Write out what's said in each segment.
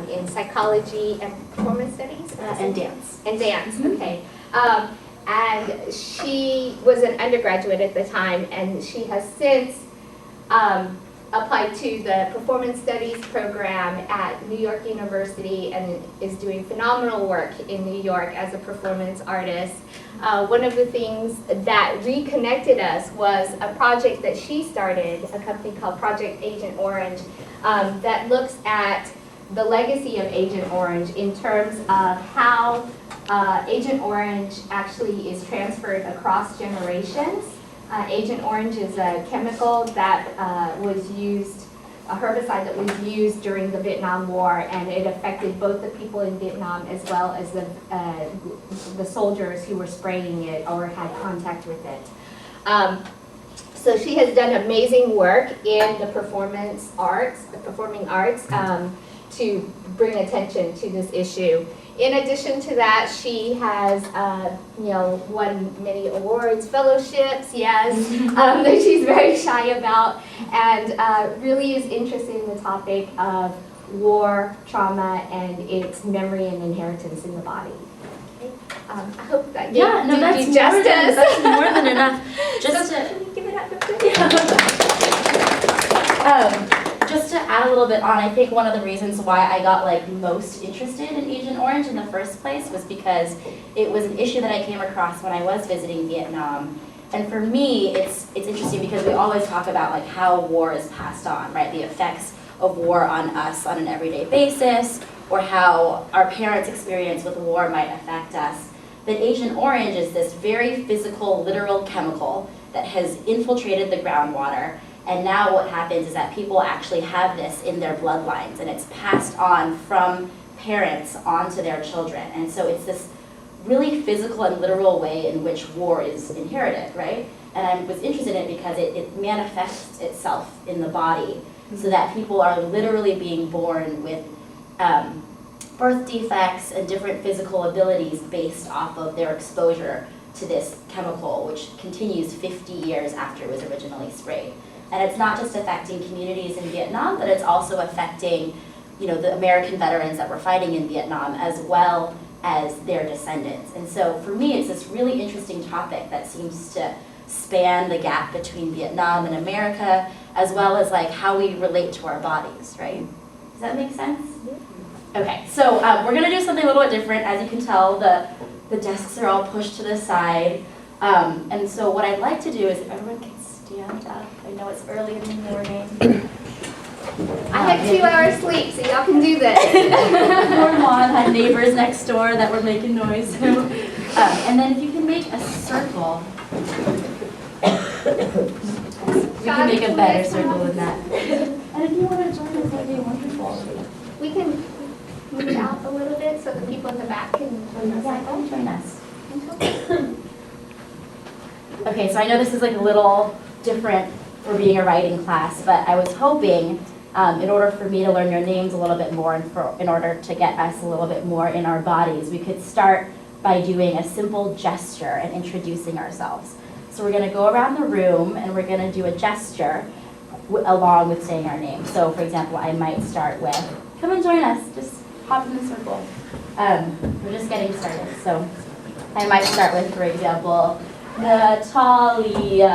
in psychology and performance studies? And dance. And dance, okay. And she was an undergraduate at the time, and she has since applied to the performance studies program at New York University and is doing phenomenal work in New York as a performance artist. One of the things that reconnected us was a project that she started, a company called Project Agent Orange, that looks at the legacy of Agent Orange in terms of how Agent Orange actually is transferred across generations. Agent Orange is a chemical that was used, a herbicide that was used during the Vietnam War, and it affected both the people in Vietnam as well as the soldiers who were spraying it or had contact with it. So she has done amazing work in the performing arts, to bring attention to this issue. In addition to that, she has, won many awards, fellowships, yes, that she's very shy about, and really is interested in the topic of war, trauma, and its memory and inheritance in the body. Okay. I hope that did that's you justice. That's more than enough. Just so, can you give it up? Just to add a little bit on, I think one of the reasons why I got most interested in Agent Orange in the first place was because it was an issue that I came across when I was visiting Vietnam. And for me, it's interesting because we always talk about how war is passed on, right? The effects of war on us on an everyday basis, or how our parents' experience with war might affect us. But Agent Orange is this very physical, literal chemical that has infiltrated the groundwater. And now what happens is that people actually have this in their bloodlines, and it's passed on from parents onto their children. And so it's this really physical and literal way in which war is inherited, right? And I was interested in it because it manifests itself in the body, so that people are literally being born with birth defects and different physical abilities based off of their exposure to this chemical, which continues 50 years after it was originally sprayed. And it's not just affecting communities in Vietnam, but it's also affecting, the American veterans that were fighting in Vietnam, as well as their descendants. And so for me, it's this really interesting topic that seems to span the gap between Vietnam and America, as well as how we relate to our bodies, right? Does that make sense? Okay, so we're gonna do something a little bit different. As you can tell, the desks are all pushed to the side. And so what I'd like to do is, if everyone can stand up. I know it's early in the morning. I had 2 hours sleep, so y'all can do this. Poor Juan had neighbors next door that were making noise. And then if you can make a circle. We can make a better circle than that. And if you want to join us, that would be wonderful. We can move out a little bit so the people in the back can join us. Yeah, come join us. Okay, so I know this is a little different for being a writing class, but I was hoping in order for me to learn your names a little bit more and in order to get us a little bit more in our bodies, we could start by doing a simple gesture and introducing ourselves. So we're going to go around the room and we're going to do a gesture along with saying our name. So for example, I might start with, come and join us, just hop in the circle. We're just getting started. So I might start with, for example, Natalia.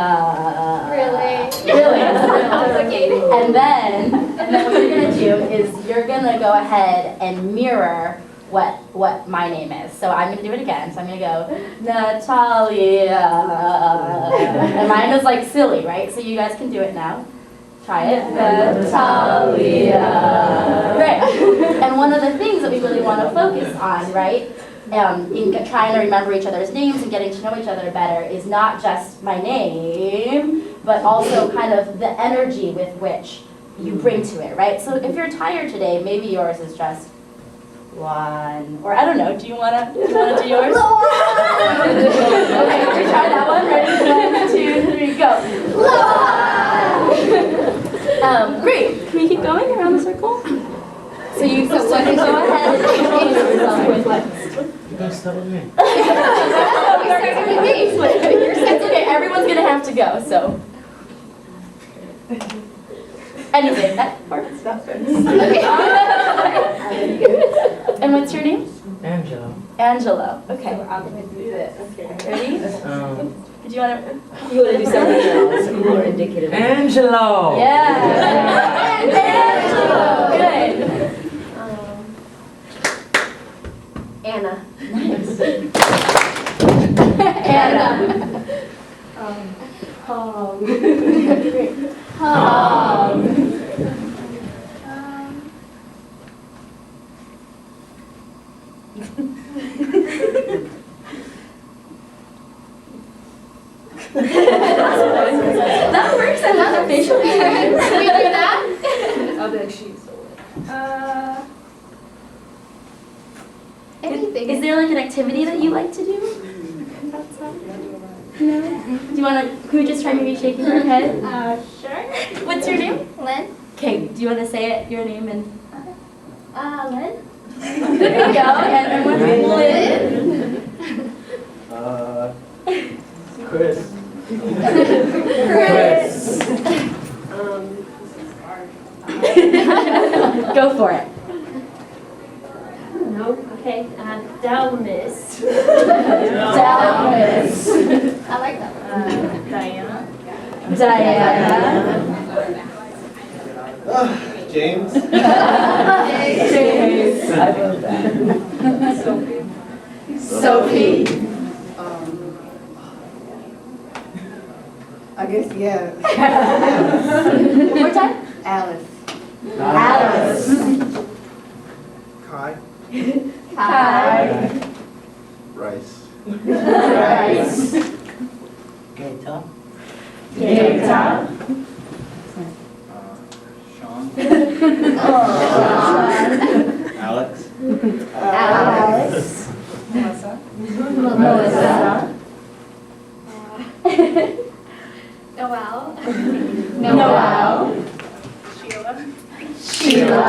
Really? Really? Complicated. And then what you're going to do is you're going to go ahead and mirror what my name is. So I'm going to do it again. So I'm going to go, Natalia. And mine is silly, right? So you guys can do it now. Try it. Natalia. Right. And one of the things that we really want to focus on, right, in trying to remember each other's names and getting to know each other better is not just my name, but also kind of the energy with which you bring to it, right? So if you're tired today, maybe yours is just one, or I don't know, do you want to do yours? Okay, we try that one. Ready? 1, 2, 3, go. Great. Can we keep going around the circle? So you can go ahead and introduce yourself with what? You guys start with me. It's okay, everyone's going to have to go, so. Anything, that works. Okay. And what's your name? Angelo. Angelo. Okay. I'm gonna do this. Ready? Do you want to? You want to do something else, more indicative. Angelo! Yeah. Angelo. Good. Anna. Nice. Anna. Hong. Hong. That works. I love the facial hair. Can we do that? I'll be like, she's so Anything. Is there like an activity that you like to do? No? Do you want to, could we just try maybe shaking your head? Sure. What's your name? Lynn? Okay, do you want to say it, your name and... Lynn? There you go, and what's Lynn? Chris. Chris. Go for it. No. Okay. Dalmas. Dallas. I like that one. Diana. Diana. James. James. I love that. Sophie. Sophie. I guess, yeah. One more time. Alice. Alice. Kai. Kai. Rice. Rice. Gator. Gaeta. Sean. Sean. Alex. Alex. Melissa. Melissa. Noel. Noel. Sheila. Sheila.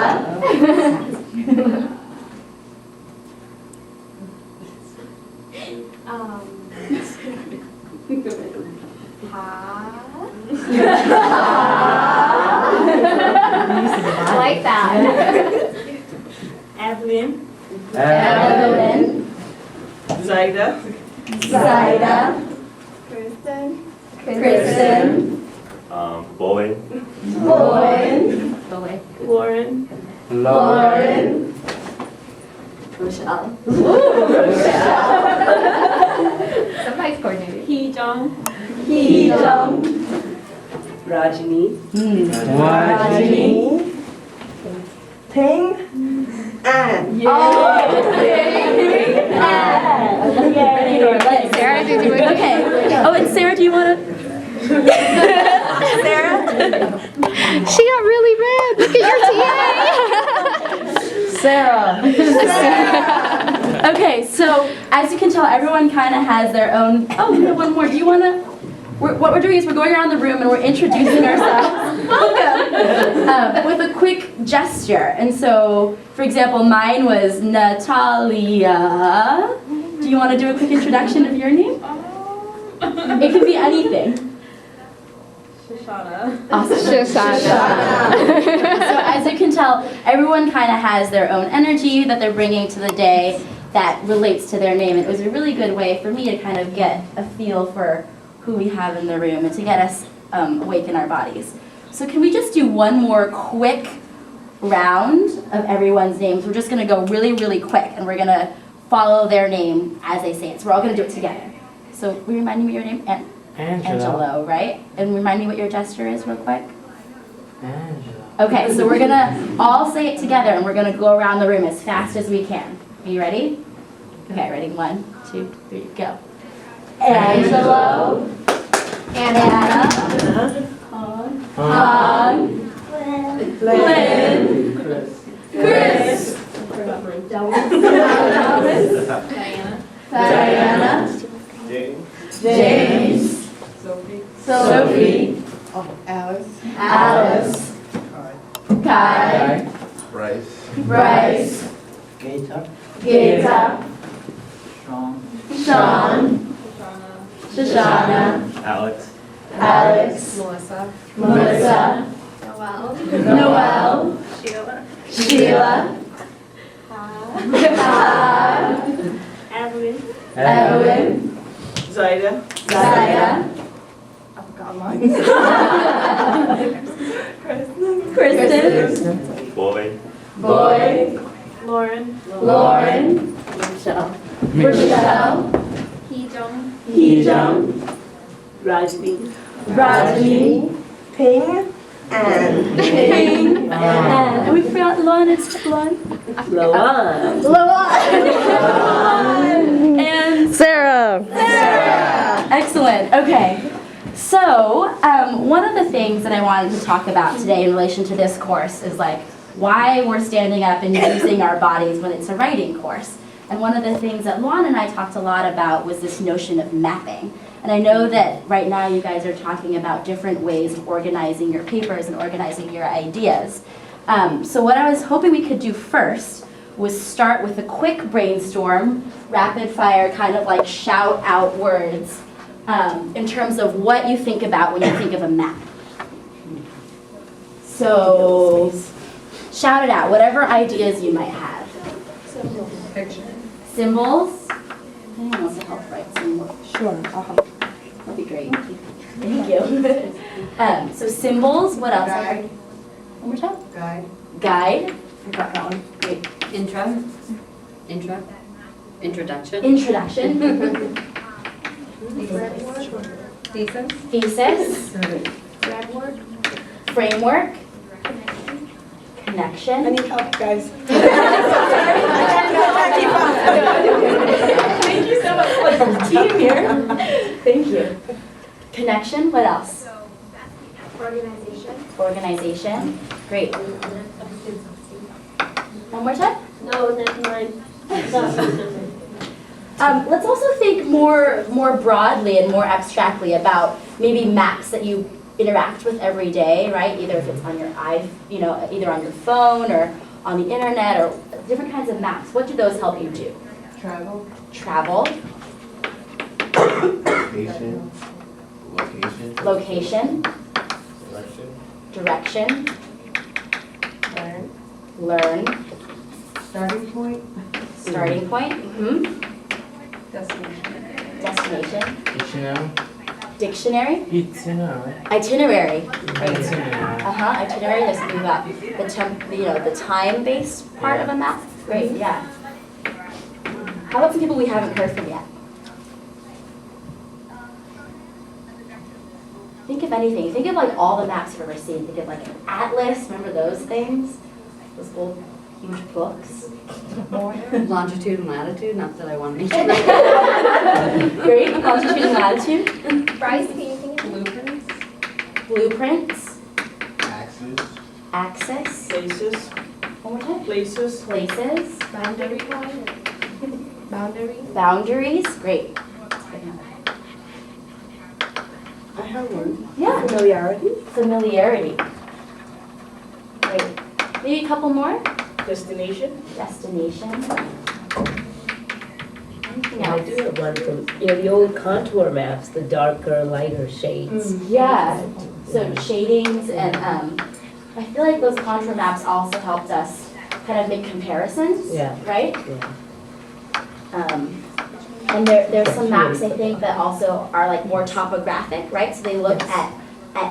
I like that. Evelyn. Evelyn. Zaida. Zaida. Kristen. Kristen. Bowen. Bowen. Lauren. Lauren. Rochelle. Rochelle. Somebody's coordinated. Hee-jung. Hee-jung. Rajini. Rajini. Ping. Ann. Sarah, did you win? Okay. Oh, and Sarah, do you want to? Sarah? She got really red. Look at your TA. Sarah. Okay, so as you can tell, everyone kind of has their own. Oh, we have one more. Do you want to? What we're doing is we're going around the room and we're introducing ourselves. Welcome. With a quick gesture. And so, for example, mine was Natalia. Do you want to do a quick introduction of your name? It could be anything. Shoshana. Awesome. Shoshana. So as you can tell, everyone kind of has their own energy that they're bringing to the day that relates to their name. And it was a really good way for me to kind of get a feel for who we have in the room and to get us awake in our bodies. So can we just do one more quick round of everyone's names? We're just going to go really, really quick, and we're going to follow their name as they say it. So we're all going to do it together. So will you remind me your name? Angelo, right? And remind me what your gesture is real quick. Angelo. Okay, so we're going to all say it together, and we're going to go around the room as fast as we can. Are you ready? Okay, ready? 1, 2, 3, go. Angelo. Anna. Han. Lynn. I Chris. forgot mine. Diana. James. James. Sophie. Sophie. Alice. Alice. Kai. Rice. Bryce. Gator. Gaeta. Sean. Sean. Shoshana. Alex. Alex. Melissa. Melissa. Noel. Noel. Sheila. Sheila. Evelyn, Zaida. Zaya, I forgot mine. Kristen, Boy. Boy, Lauren. Lauren, Michelle. Rochelle, Hee-jung, Rajni. Rajni, Ping. And Ping, and we forgot Luan. It's Luan. Loan. And Sarah. excellent. Okay. So, one of the things that I wanted to talk about today in relation to this course is like why we're standing up and using our bodies when it's a writing course. And one of the things that Luan and I talked a lot about was this notion of mapping. And I know that right now you guys are talking about different ways of organizing your papers and organizing your ideas. So what I was hoping we could do first was start with a quick brainstorm, rapid fire, kind of like shout out words in terms of what you think about when you think of a map. So shout it out, whatever ideas you might have. Symbols. Anyone wants to help write symbols? Sure, I'll help. That'd be great. Thank you. So symbols, what else? Guide. One more time. Guide. Guide. I got that one. Great. Introduction. Introduction. Thesis. Thesis. Framework. Connection. I need help, guys. Thank you so much for the team here. Thank you. Connection, what else? Organization. Organization. Great. One more time? No, that's mine. Let's also think more broadly and more abstractly about maybe maps that you interact with every day, right? Either if it's on your either on your phone or on the internet or different kinds of maps. What do those help you do? Travel. Travel, Location. Location. location, Selection. direction, learn, Starting point. starting point, Destination. destination, Dictionary. dictionary, Itinerary. itinerary. Itinerary. Itinerary. There's something about the time-based part of a map. Great, yeah. How about some people we haven't heard from yet? Think of anything. Think of like all the maps you've ever seen. Think of like an atlas. Remember those things? Those old huge books. Longitude and latitude, not that I want to make it Great. Longitude and latitude. Bryce, can you think of blueprints. Blueprints. Axis. Access. Places. One more time. Places. Places. boundary line? Boundary? Boundaries. Great. I have one. Yeah. Familiarity. Familiarity. Great. Maybe a couple more. Destination. Destination. Anything I else? do have one from, the old contour maps, the darker, lighter shades. Yeah. So shadings and I feel like those contour maps also helped us kind of make comparisons. Yeah. Right? Yeah. And there's some maps I think that also are like more topographic, right? So they look at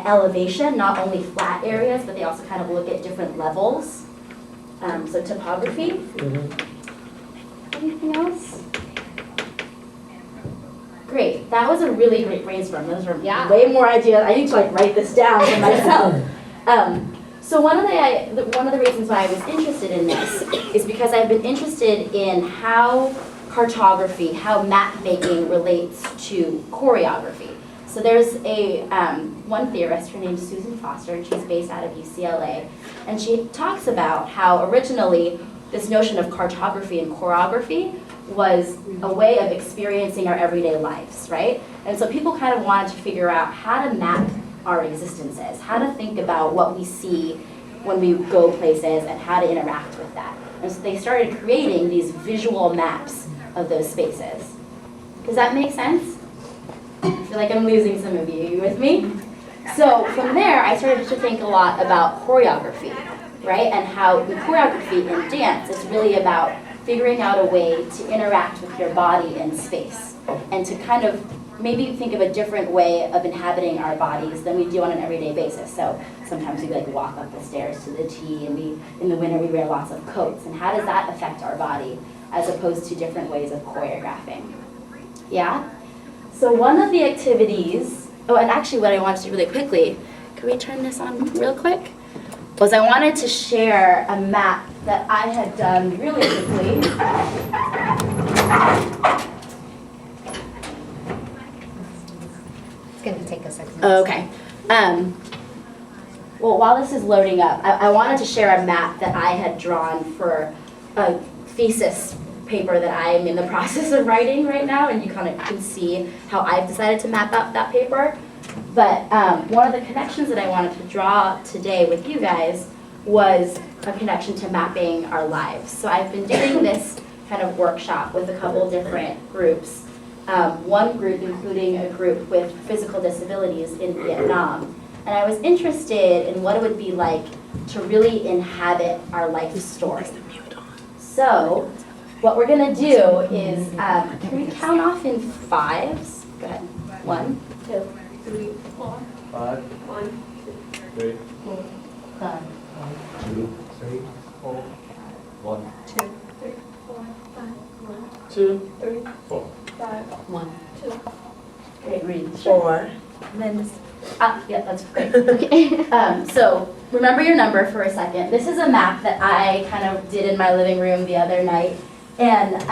elevation, not only flat areas, but they also kind of look at different levels. So topography. Mhm. Anything else? Great. That was a really great brainstorm. Those are way more ideas. I need to like write this down for myself. So one of the reasons why I was interested in this is because I've been interested in how cartography, how map making relates to choreography. So there's one theorist, her name's Susan Foster, and she's based out of UCLA, and she talks about how originally this notion of cartography and choreography was a way of experiencing our everyday lives, right? And so people kind of wanted to figure out how to map our existences, how to think about what we see when we go places and how to interact with that. And so they started creating these visual maps of those spaces. Does that make sense? I feel like I'm losing some of you. You with me? So from there, I started to think a lot about choreography, right? And how in choreography in dance, it's really about figuring out a way to interact with your body in space and to kind of maybe think of a different way of inhabiting our bodies than we do on an everyday basis. So sometimes we like walk up the stairs to the T, and in the winter we wear lots of coats. And how does that affect our body as opposed to different ways of choreographing? Yeah? So one of the activities, oh, and actually what I wanted to do really quickly, can we turn this on real quick? Was I wanted to share a map that I had done really quickly. It's gonna take a second. Okay. Well, while this is loading up, I wanted to share a map that I had drawn for a thesis paper that I'm in the process of writing right now, and you kind of can see how I've decided to map out that paper. But one of the connections that I wanted to draw today with you guys was a connection to mapping our lives. So I've been doing this kind of workshop with a couple different groups. One group including a group with physical disabilities in Vietnam. And I was interested in what it would be like to really inhabit our life story. So what we're gonna do is, can we count off in fives? Go ahead. 1, 2, 3, 4. 5, 1, 3, 5. 2, 3, 4, 1, 2, 4. 1. Great read. 4. And then this, yeah, that's great. Okay. So remember your number for a second. This is a map that I kind of did in my living room the other night. And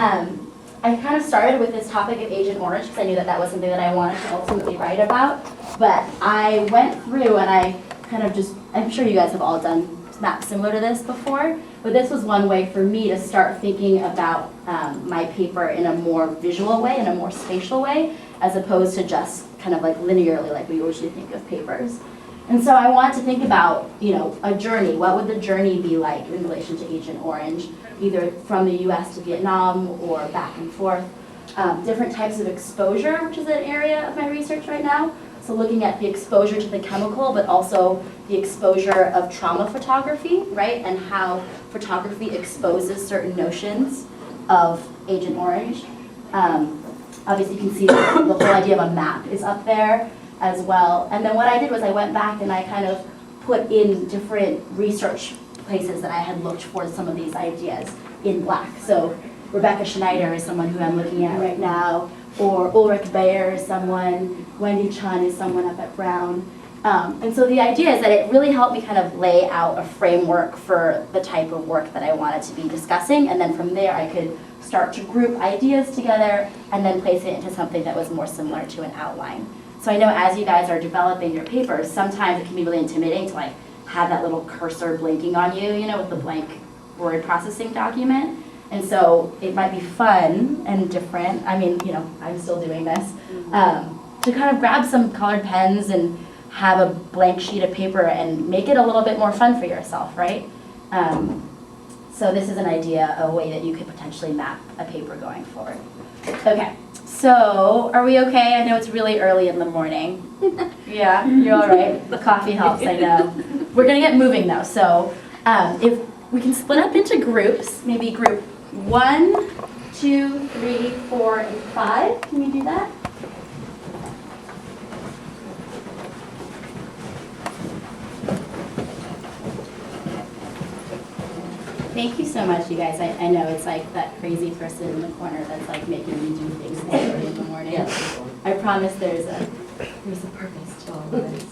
I kind of started with this topic of Agent Orange because I knew that that was something that I wanted to ultimately write about. But I went through and I kind of just, I'm sure you guys have all done maps similar to this before, but this was one way for me to start thinking about my paper in a more visual way, in a more spatial way, as opposed to just kind of like linearly like we usually think of papers. And so I wanted to think about, you know, a journey. What would the journey be like in relation to Agent Orange, either from the US to Vietnam or back and forth. Different types of exposure, which is an area of my research right now. So looking at the exposure to the chemical, but also the exposure of trauma photography, right? And how photography exposes certain notions of Agent Orange. Obviously you can see that the whole idea of a map is up there as well. And then what I did was I went back and I kind of put in different research places that I had looked for some of these ideas in black. So Rebecca Schneider is someone who I'm looking at right now, or Ulrich Bayer is someone, Wendy Chun is someone up at Brown. And so the idea is that it really helped me kind of lay out a framework for the type of work that I wanted to be discussing, and then from there I could start to group ideas together and then place it into something that was more similar to an outline. So I know as you guys are developing your papers, sometimes it can be really intimidating to like have that little cursor blinking on you, you know, with the blank word processing document. And so it might be fun and different. I mean, you know, I'm still doing this. To kind of grab some colored pens and have a blank sheet of paper and make it a little bit more fun for yourself, right? So this is an idea, a way that you could potentially map a paper going forward. Okay, so are we okay? I know it's really early in the morning. Yeah, you're all right. The coffee helps, I know. We're gonna get moving though, so if we can split up into groups, maybe group 1, 2, 3, 4, and 5. Can we do that? Thank you so much, you guys. I know it's like that crazy person in the corner that's like making me do things this early in the morning. I promise there's a purpose to all of this.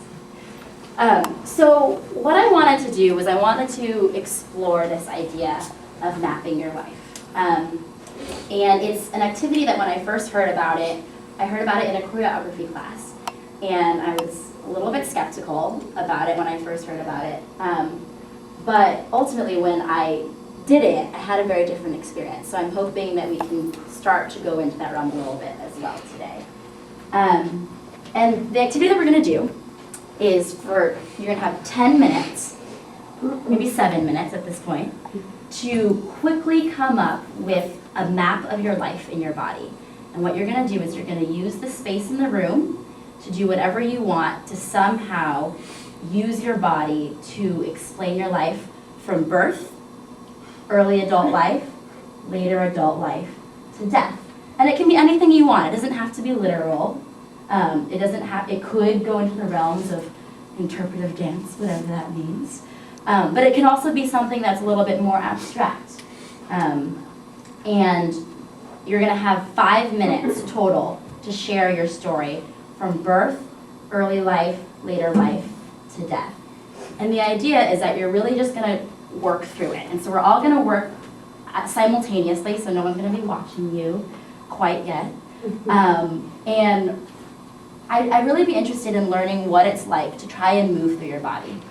So what I wanted to do was I wanted to explore this idea of mapping your life. And it's an activity that when I first heard about it, I heard about it in a choreography class. And I was a little bit skeptical about it when I first heard about it. But ultimately when I did it, I had a very different experience. So I'm hoping that we can start to go into that realm a little bit as well today. And the activity that we're gonna do is you're gonna have 10 minutes, maybe 7 minutes at this point, to quickly come up with a map of your life in your body. And what you're gonna do is you're gonna use the space in the room to do whatever you want to somehow use your body to explain your life from birth, early adult life, later adult life to death. And it can be anything you want. It doesn't have to be literal. It could go into the realms of interpretive dance, whatever that means. But it can also be something that's a little bit more abstract. And you're gonna have 5 minutes total to share your story from birth, early life, later life, to death. And the idea is that you're really just gonna work through it. And so we're all gonna work simultaneously, so no one's gonna be watching you quite yet. And I'd really be interested in learning what it's like to try and move through your body.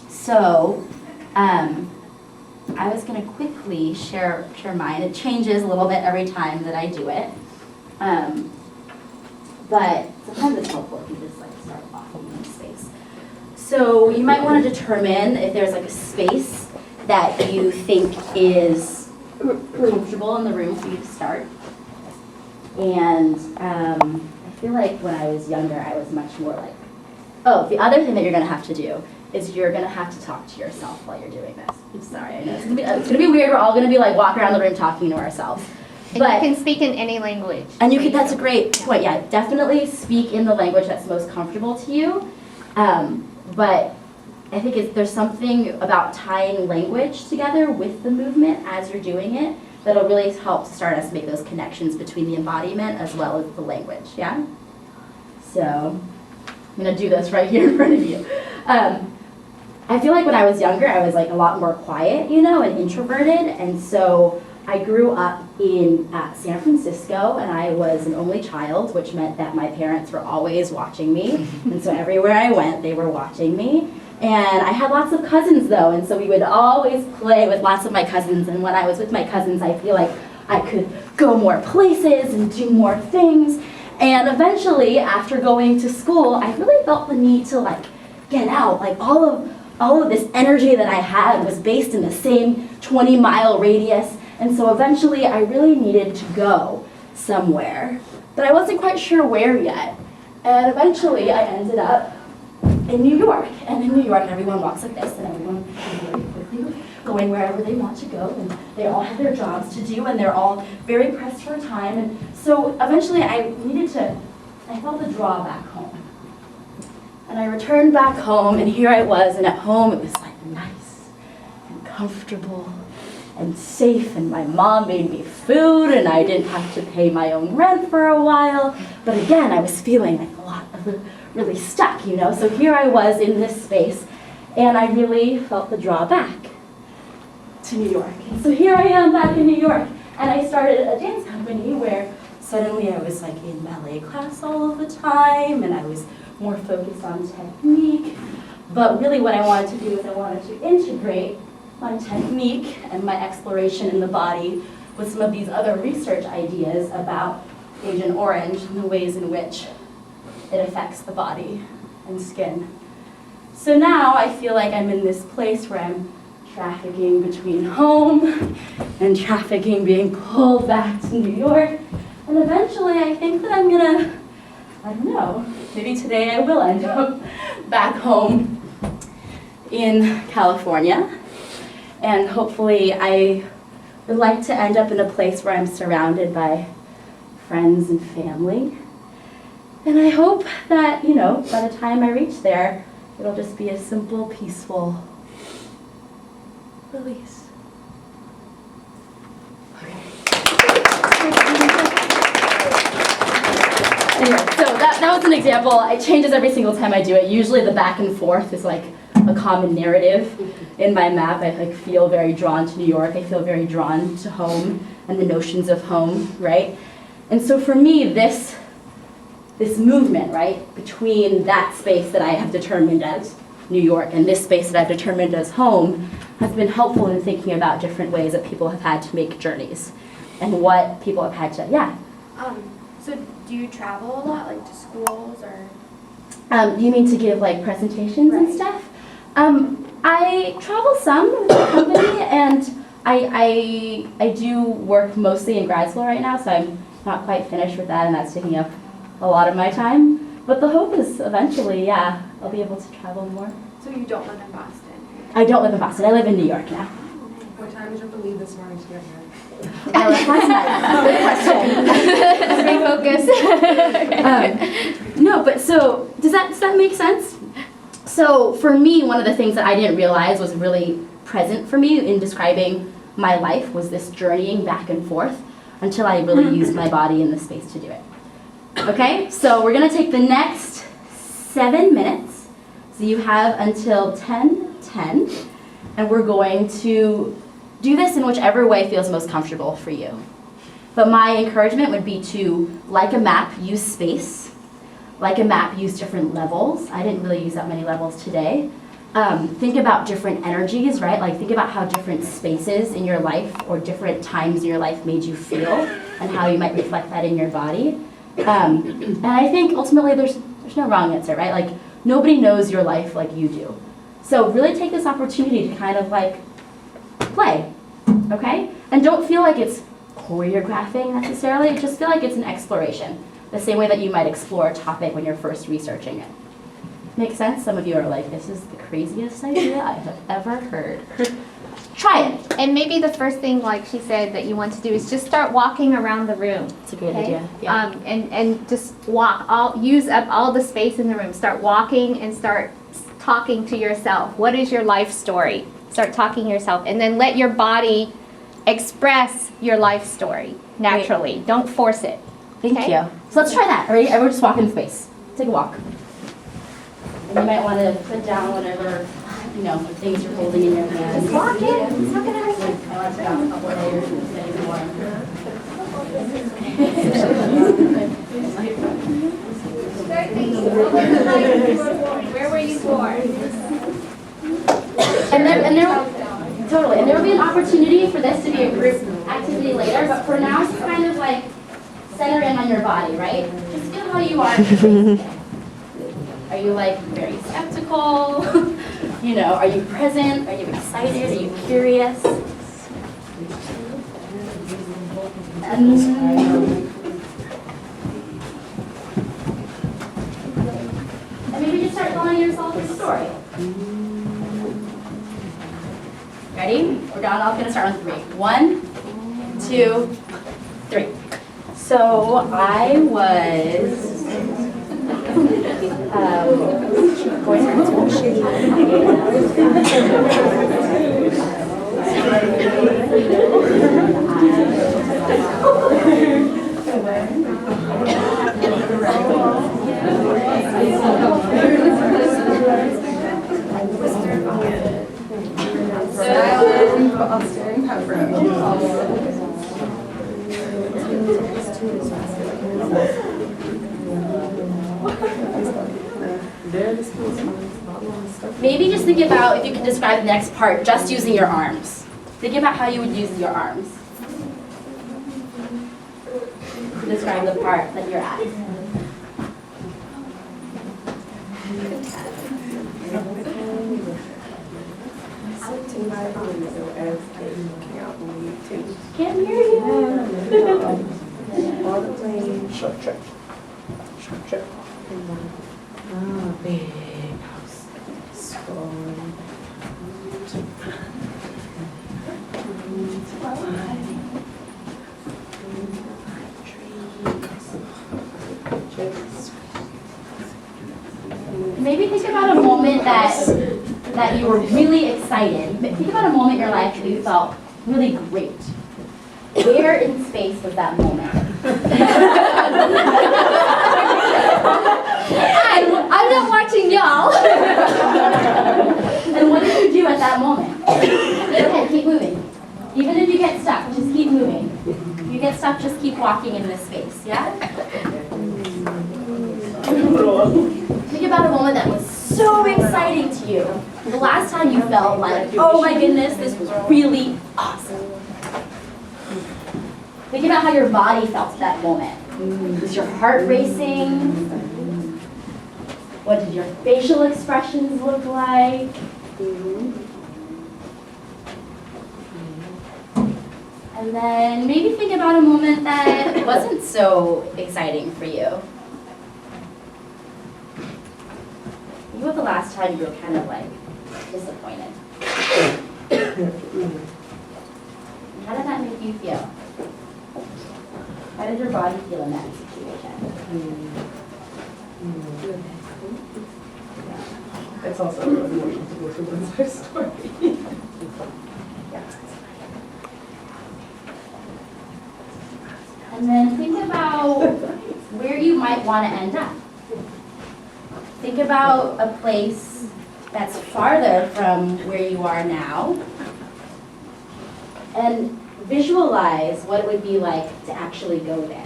So, I was gonna quickly share mine. It changes a little bit every time that I do it. But sometimes it's helpful if you just like start off in one space. So you might wanna determine if there's like a space that you think is comfortable in the room for you to start. And I feel like when I was younger, I was much more like, oh, the other thing that you're gonna have to do is you're gonna have to talk to yourself while you're doing this. I'm sorry, I know it's gonna be weird. We're all gonna be like walking around the room talking to ourselves. And But you can speak in any language. and you can, that's a great point, yeah, definitely speak in the language that's most comfortable to you. But I think there's something about tying language together with the movement as you're doing it that'll really help to start us to make those connections between the embodiment as well as the language, yeah? So, I'm gonna do this right here in front of you. I feel like when I was younger, I was like a lot more quiet, you know, and introverted, and so I grew up in San Francisco, and I was an only child, which meant that my parents were always watching me, and so everywhere I went, they were watching me. And I had lots of cousins though, and so we would always play with lots of my cousins, and when I was with my cousins, I feel like I could go more places and do more things. And eventually, after going to school, I really felt the need to like get out. Like all of this energy that I had was based in the same 20-mile radius, and so eventually I really needed to go somewhere. But I wasn't quite sure where yet. And eventually I ended up in New York. And in New York, everyone walks like this, and everyone is very quickly going wherever they want to go, and they all have their jobs to do, and they're all very pressed for time. And so eventually I felt the draw back home. And I returned back home, and here I was, and at home it was like nice and comfortable and safe, and my mom made me food, and I didn't have to pay my own rent for a while. But again, I was feeling like a lot of really stuck, you know? So here I was in this space, and I really felt the draw back to New York. And so here I am back in New York, and I started a dance company where suddenly I was like in ballet class all of the time, and I was more focused on technique. But really what I wanted to do is I wanted to integrate my technique and my exploration in the body with some of these other research ideas about Agent Orange and the ways in which it affects the body and skin. So now I feel like I'm in this place where I'm trafficking between home and trafficking being pulled back to New York. And eventually I think that I'm gonna, I don't know, maybe today I will end up back home in California. And hopefully I would like to end up in a place where I'm surrounded by friends and family. And I hope that, you know, by the time I reach there, it'll just be a simple, peaceful release. Anyway, so that was an example. It changes every single time I do it. Usually the back and forth is like a common narrative. In my map, I like feel very drawn to New York. I feel very drawn to home and the notions of home, right? And so for me, this movement, right, between that space that I have determined as New York and this space that I've determined as home has been helpful in thinking about different ways that people have had to make journeys and what people have had to, yeah. So do you travel a lot, like to schools or? You mean to give like presentations and stuff? I travel some with the company, and I do work mostly in grad school right now, so I'm not quite finished with that, and that's taking up a lot of my time. But the hope is eventually, yeah, I'll be able to travel more. So you don't live in Boston? I don't live in Boston. I live in New York now. What time did you have to leave this morning to get here? Last night. Good question. Stay focused. No, but so does that make sense? So for me, one of the things that I didn't realize was really present for me in describing my life was this journeying back and forth until I really used my body in the space to do it. Okay, so we're gonna take the next 7 minutes. So you have until 10:10, and we're going to do this in whichever way feels most comfortable for you. But my encouragement would be to, like a map, use space. Like a map, use different levels. I didn't really use that many levels today. Think about different energies, right? Like think about how different spaces in your life or different times in your life made you feel and how you might reflect that in your body. And I think ultimately there's no wrong answer, right? Like nobody knows your life like you do. So really take this opportunity to kind of like play, okay? And don't feel like it's choreographing necessarily, just feel like it's an exploration. The same way that you might explore a topic when you're first researching it. Make sense? Some of you are like, this is the craziest idea I have ever heard. Try it. And maybe the first thing, like she said, that you want to do is just start walking around the room. It's a great Okay? idea. Yeah. And just walk, use up all the space in the room. Start walking and start talking to yourself. What is your life story? Start talking to yourself. And then let your body express your life story naturally. Don't force it. Thank Okay? you. So let's try that. Ready? Everyone just walk in space. Take a walk. And you might want to put down whatever, things you're holding in your hands. Just walk in. It's not gonna hurt you. I want to put down a couple of layers and it's getting warm. Where were you born? And there will be an opportunity for this to be a group activity later, but for now, just kind of like center in on your body, right? Just feel how you are. Are you like very skeptical? Are you present? Are you excited? Are you curious? And maybe just start telling yourself a story. Ready? We're going to start on 3. 1, 2, 3. So I was going to Maybe just think about if you can describe the next part just using your arms. Think about how you would use your arms to describe the part that you're at. Can't hear you. Short check. Short check. Big house. Scrolling. Maybe think about a moment that you were really excited. Think about a moment in your life that you felt really great. Where in space was that moment? I'm not watching y'all. And what did you do at that moment? Go ahead, keep moving. Even if you get stuck, just keep moving. If you get stuck, just keep walking in this space, yeah? Think about a moment that was so exciting to you. The last time you felt like, oh my goodness, this was really awesome. Think about how your body felt at that moment. Was your heart racing? What did your facial expressions look like? And then maybe think about a moment that wasn't so exciting for you. When was the last time you were kind of like disappointed? How did that make you feel? How did your body feel in that situation? It's also really emotional to go through one's life story. And then think about where you might want to end up. Think about a place that's farther from where you are now. And visualize what it would be like to actually go there.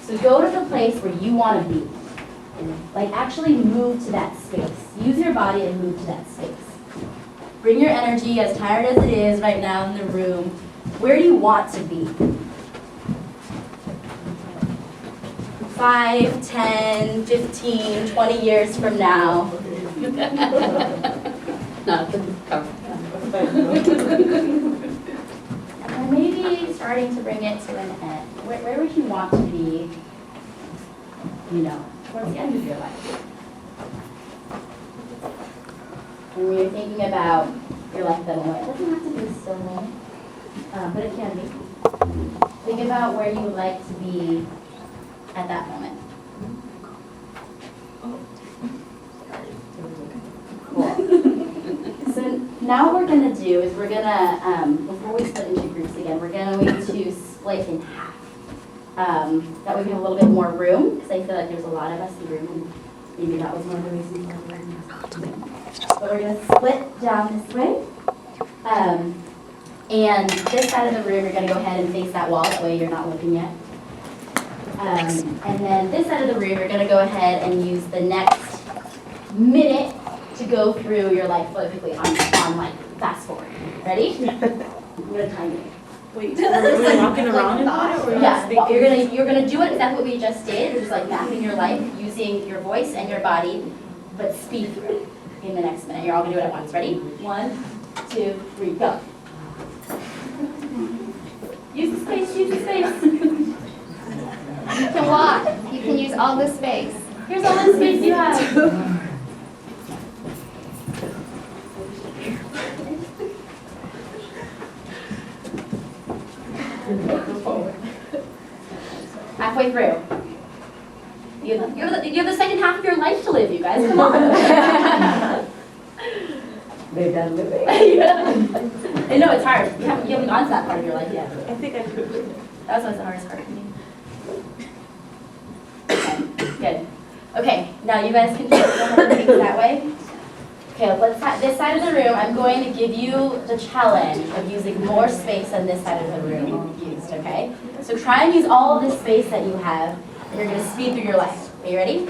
So go to the place where you want to be. Like actually move to that space. Use your body and move to that space. Bring your energy, as tired as it is right now in the room. Where do you want to be? 5, 10, 15, 20 years from now. Not the cover. And then maybe starting to bring it to an end. Where would you want to be, towards the end of your life? And when you're thinking about your life that moment, it doesn't have to be so long, but it can be. Think about where you would like to be at that moment. Cool. So now what we're going to do is we're going to, before we split into groups again, we're going to split in half. That way we have a little bit more room, because I feel like there's a lot of us in the room, and maybe that was one of the reasons why we're in this. But we're going to split down this way. And this side of the room, you're going to go ahead and face that wall, that way you're not looking at. And then this side of the room, you're going to go ahead and use the next minute to go through your life really quickly on like fast forward. Ready? I'm going to time you. Wait, are we walking around in that, or Yeah, well, you're gonna do it exactly what we just did. You're just like mapping your life using your voice and your body, but speed through it in the next minute. You're all gonna do it at once. Ready? 1, 2, 3, go. Use the space, use the space. You can walk. You can use all the space. Here's all the space you have. Halfway through. You have the second half of your life to live, you guys. Come on. They're done living. Yeah. I know it's hard. You haven't gone to that part of your life yet. I think I could. That was the hardest part for me. Okay, good. Okay, now you guys can go ahead and face that way. Okay, this side of the room, I'm going to give you the challenge of using more space than this side of the room used, okay? So try and use all of this space that you have, and you're going to speed through your life. Are you ready?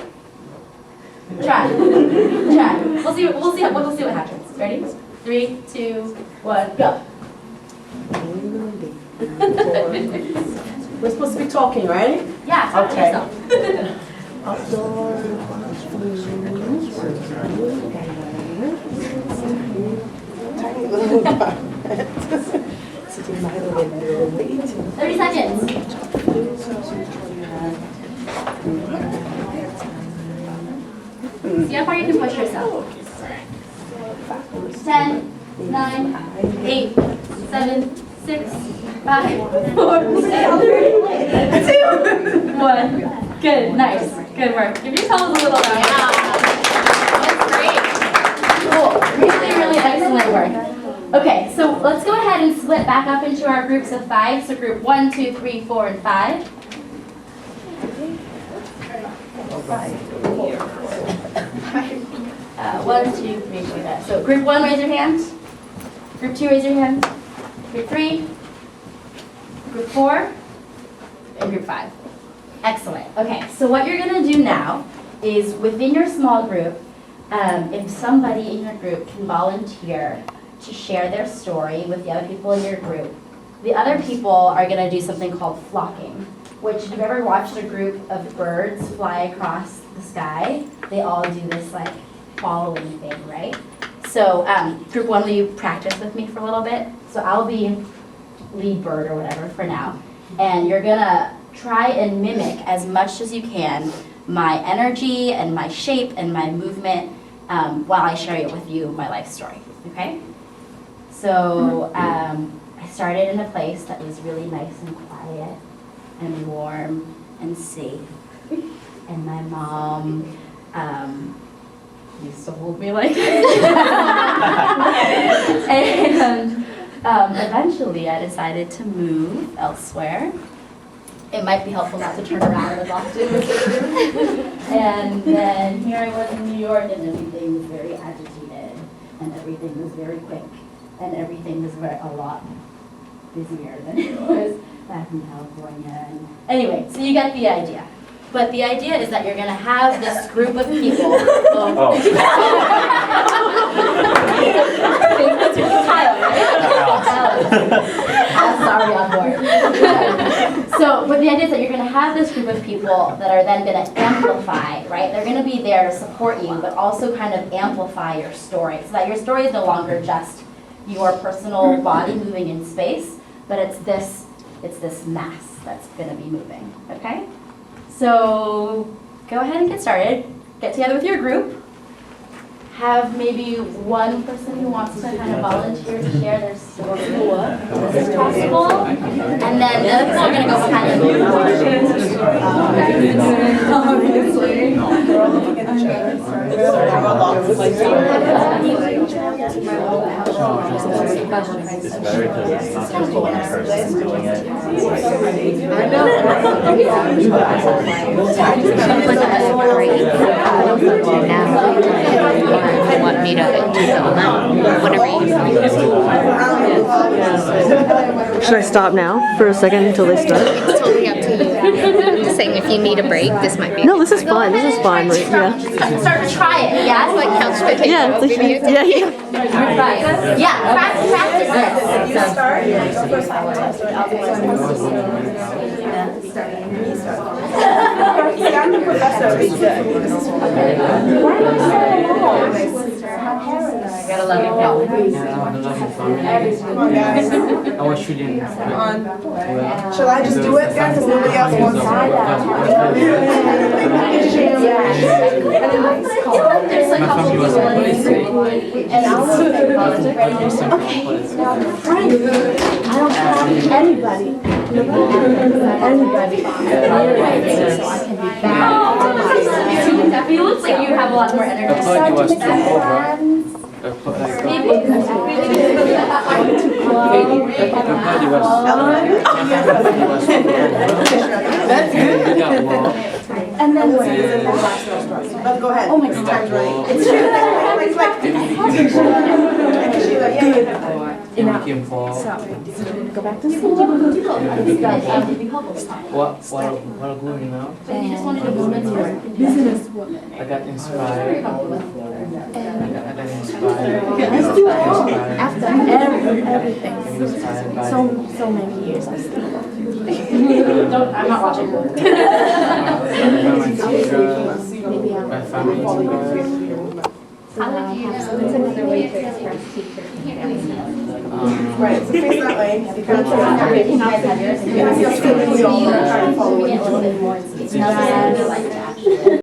Try. Try. We'll see what happens. Ready? 3, 2, 1, go. We're supposed to be talking, right? Yeah, talk to Okay. yourself. Outdoor tiny little apartment. Sitting by the window, waiting. 30 seconds. See how far you can push yourself. 10, 9, 8, 7, 6, 5, 4, 3, 2, 1. Good, nice, good work. Give yourselves a little round. That's great. Cool, really excellent work. Okay, so let's go ahead and split back up into our groups of 5. So group 1, 2, 3, 4, and 5. 1, 2, 3, 4, 5. So group 1, raise your hand. Group 2, raise your hand. Group 3, group 4, and group 5. Excellent. Okay, so what you're going to do now is within your small group, if somebody in your group can volunteer to share their story with the other people in your group, the other people are going to do something called flocking, which if you've ever watched a group of birds fly across the sky, they all do this like following thing, right? So group 1, will you practice with me for a little bit? So I'll be lead bird or whatever for now. And you're gonna try and mimic as much as you can my energy and my shape and my movement while I share it with you, my life story, okay? So I started in a place that was really nice and quiet and warm and safe. And my mom used to hold me like and eventually I decided to move elsewhere. It might be helpful not to turn around as often. And then here I was in New York and everything was very agitated and everything was very quick and everything was a lot busier than it was back in California. And anyway, so you get the idea. But the idea is that you're going to have this group of people. Kyle, right? I'm sorry, on board. But the idea is that you're going to have this group of people that are then going to amplify, right? They're going to be there to support you, but also kind of amplify your story. So that your story is no longer just your personal body moving in space, but it's this mass that's going to be moving, okay? So go ahead and get started. Get together with your group. Have maybe one person who wants to kind of volunteer to share their story. This is possible. And then the other people are going to go behind It's better because it's not just one person doing it. I know. You want me to do the alone, whatever you Should I stop now for a second until they start? It's totally up to you. I'm just saying, if you need a break, this might be. No, this is fine. This is fine. Right? Yeah. Start to try it, yeah? It's like couch potato. Yeah. It's like, yeah. Yeah, practice this. You start. The professor. Gotta love you. I was shooting. Shall I just do it then? Because nobody else wants to. My family was police. Anybody. You look like you have a lot more energy. I thought it was too over. Maybe. That's good. And then But go ahead. oh my Time's God. right. It's true. It became for Go back to school. what going now. So you just wanted to move into your I got inspired. I got inspired. After everything. Inspired by So many years. I'm not watching. my teachers, my family members. How would you know? It's another way to express teacher. You can't really see. Right, so face that way. You guys have yours. Yeah, I feel so we all are trying to follow We get a little bit more. It's not like to actually.